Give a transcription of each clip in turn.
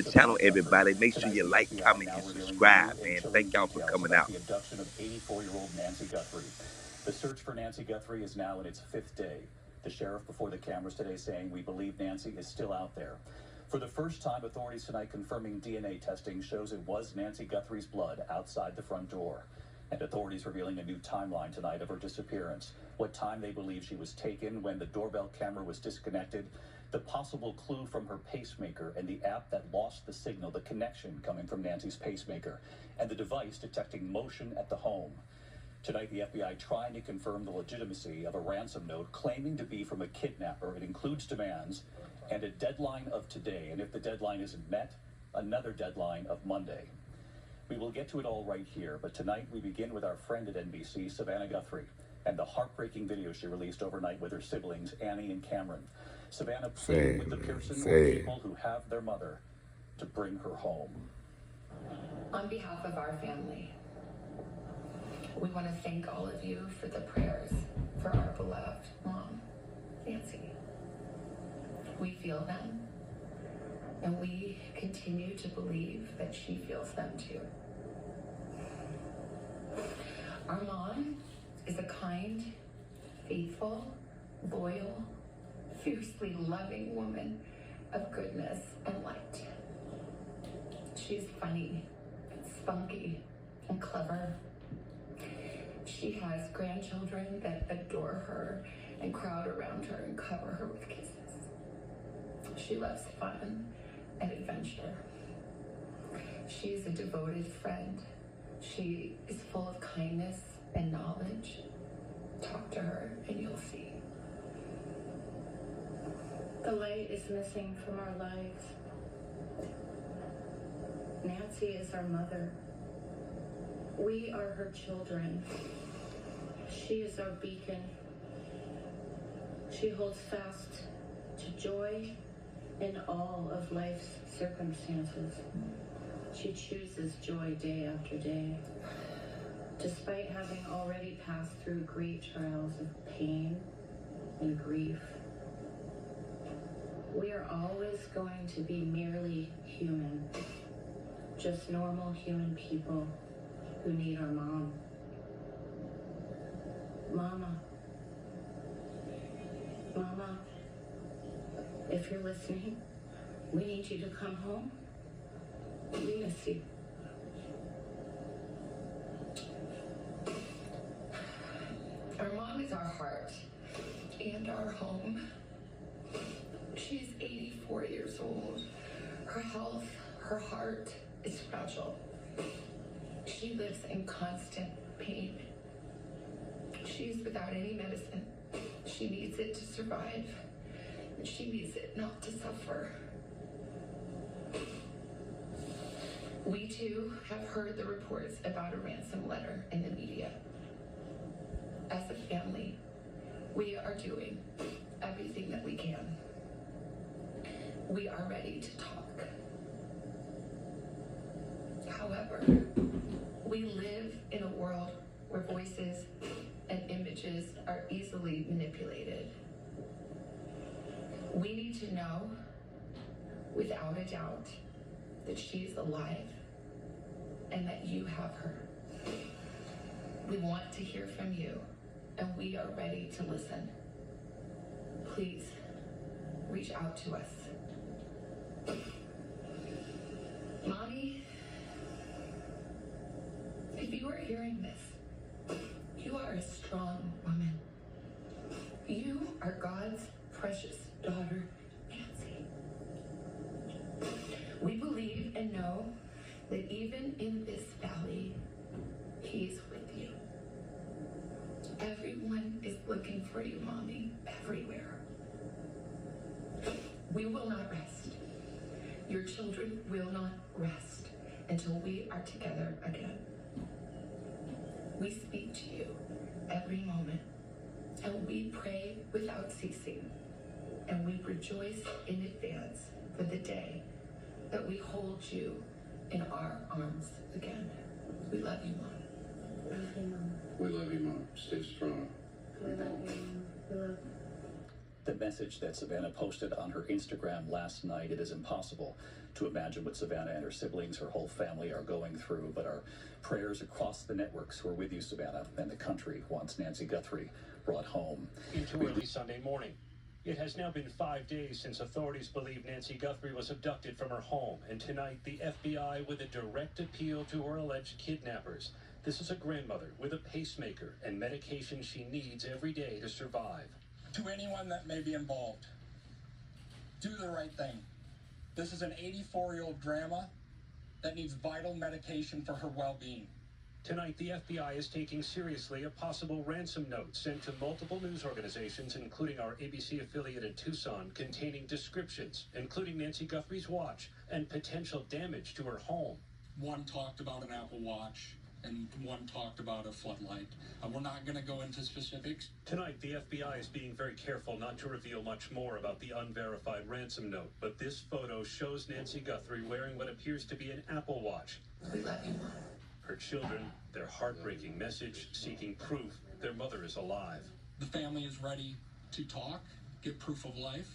the channel, everybody. Make sure you like, comment, and subscribe, man. Thank y'all for coming about out. the abduction of 84-year-old Nancy Guthrie. The search for Nancy Guthrie is now in its fifth day. The sheriff before the cameras today saying we believe Nancy is still out there. For the first time, authorities tonight confirming DNA testing shows it was Nancy Guthrie's blood outside the front door. And authorities revealing a new timeline tonight of her disappearance. What time they believe she was taken, when the doorbell camera was disconnected, the possible clue from her pacemaker and the app that lost the signal, the connection coming from Nancy's pacemaker, and the device detecting motion at the home. Tonight, the FBI trying to confirm the legitimacy of a ransom note claiming to be from a kidnapper. It includes demands and a deadline of today. And if the deadline isn't met, another deadline of Monday. We will get to it all right here, but tonight we begin with our friend at NBC, Savannah Guthrie, and the heartbreaking video she released overnight with her siblings, Annie and Cameron. Savannah pleading with the Pearson people who have their mother to bring her home. On behalf of our family, we want to thank all of you for the prayers for our beloved mom, Nancy. We feel them, and we continue to believe that she feels them too. Our mom is a kind, faithful, loyal, fiercely loving woman of goodness and light. She's funny, spunky, and clever. She has grandchildren that adore her and crowd around her and cover her with kisses. She loves fun and adventure. She's a devoted friend. She is full of kindness and knowledge. Talk to her and you'll see. The light is missing from our lives. Nancy is our mother. We are her children. She is our beacon. She holds fast to joy in all of life's circumstances. She chooses joy day after day. Despite having already passed through great trials of pain and grief, we are always going to be merely human, just normal human people who need our mom. Mama, if you're listening, we need you to come home. We miss you. Our mom is our heart and our home. She's 84 years old. Her health, her heart is fragile. She lives in constant pain. She's without any medicine. She needs it to survive. And she needs it not to suffer. We too have heard the reports about a ransom letter in the media. As a family, we are doing everything that we can. We are ready to talk. However, we live in a world where voices and images are easily manipulated. We need to know, without a doubt, that she's alive and that you have her. We want to hear from you, and we are ready to listen. Please, reach out to us. Mommy, if you are hearing this, you are a strong woman. You are God's precious daughter, Nancy. We believe and know that even in this valley, He's with you. Everyone is looking for you, Mommy, everywhere. We will not rest. Your children will not rest until we are together again. We speak to you every moment, and we pray without ceasing, and we rejoice in advance for the day that we hold you in our arms again. We love you, Mom. Love you, Mom. We love you, Mom. Stay strong. We love you, Mom. We love you. The message that Savannah posted on her Instagram last night, it is impossible to imagine what Savannah and her siblings, her whole family are going through, but our prayers across the networks who are with you, Savannah, and the country wants Nancy Guthrie brought home. Into early Sunday morning. It has now been 5 days since authorities believe Nancy Guthrie was abducted from her home, and tonight the FBI with a direct appeal to her alleged kidnappers. This is a grandmother with a pacemaker and medication she needs every day to survive. To anyone that may be involved, do the right thing. This is an 84-year-old grandma that needs vital medication for her well-being. Tonight, the FBI is taking seriously a possible ransom note sent to multiple news organizations, including our ABC affiliate in Tucson, containing descriptions, including Nancy Guthrie's watch and potential damage to her home. One talked about an Apple Watch, and one talked about a floodlight. We're not going to go into specifics. Tonight, the FBI is being very careful not to reveal much more about the unverified ransom note, but this photo shows Nancy Guthrie wearing what appears to be an Apple Watch. We love you. Her children, their heartbreaking message seeking proof their mother is alive. The family is ready to talk, get proof of life,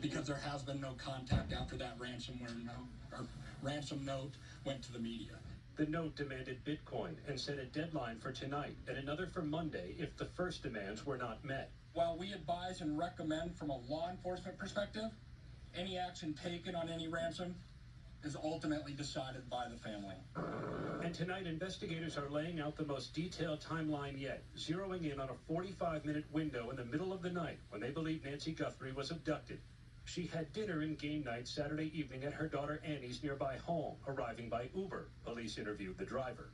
because there has been no contact after that ransom note went to the media. The note demanded Bitcoin and set a deadline for tonight and another for Monday if the first demands were not met. While we advise and recommend from a law enforcement perspective, any action taken on any ransom is ultimately decided by the family. And tonight, investigators are laying out the most detailed timeline yet, zeroing in on a 45-minute window in the middle of the night when they believe Nancy Guthrie was abducted. She had dinner and game night Saturday evening at her daughter Annie's nearby home, arriving by Uber. Police interviewed the driver.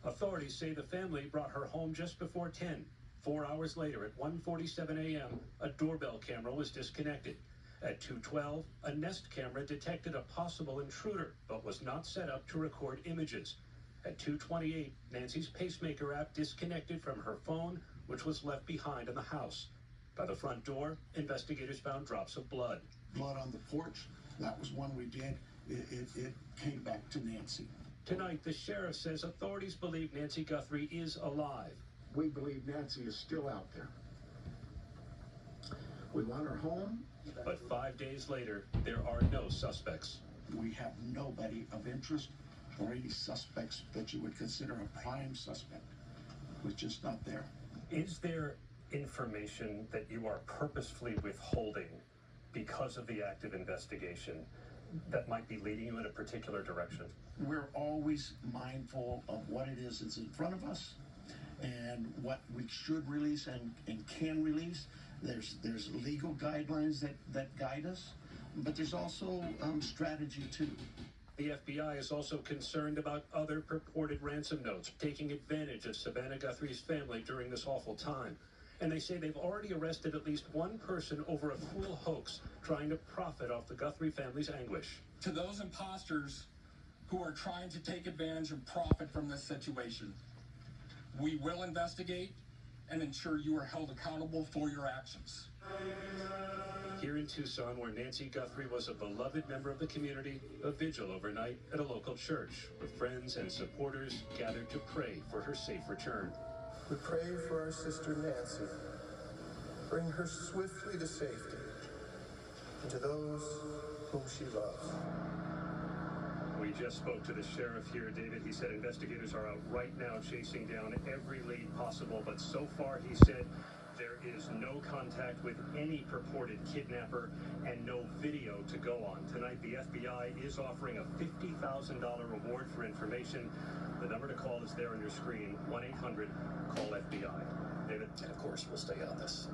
Authorities say the family brought her home just before 10. 4 hours later, at 1:47 a.m., a doorbell camera was disconnected. At 2:12, a Nest camera detected a possible intruder, but was not set up to record images. At 2:28, Nancy's pacemaker app disconnected from her phone, which was left behind in the house. By the front door, investigators found drops of blood. Blood on the porch, that was one we did. It came back to Nancy. Tonight, the sheriff says authorities believe Nancy Guthrie is alive. We believe Nancy is still out there. We want her home. But 5 days later, there are no suspects. We have nobody of interest or any suspects that you would consider a prime suspect. Was just not there. Is there information that you are purposefully withholding because of the active investigation that might be leading you in a particular direction? We're always mindful of what it is that's in front of us and what we should release and can release. There's legal guidelines that guide us, but there's also strategy too. The FBI is also concerned about other purported ransom notes taking advantage of Savannah Guthrie's family during this awful time. And they say they've already arrested at least one person over a cruel hoax trying to profit off the Guthrie family's anguish. To those imposters who are trying to take advantage and profit from this situation, we will investigate and ensure you are held accountable for your actions. Here in Tucson, where Nancy Guthrie was a beloved member of the community, a vigil overnight at a local church, with friends and supporters gathered to pray for her safe return. We pray for our sister Nancy. Bring her swiftly to safety and to those whom she loves. We just spoke to the sheriff here, David. He said investigators are out right now chasing down every lead possible, but so far, he said, there is no contact with any purported kidnapper and no video to go on. Tonight, the FBI is offering a $50,000 reward for information. The number to call is there on your screen, 1-800-CALL-FBI. David? And of course, we'll stay on this.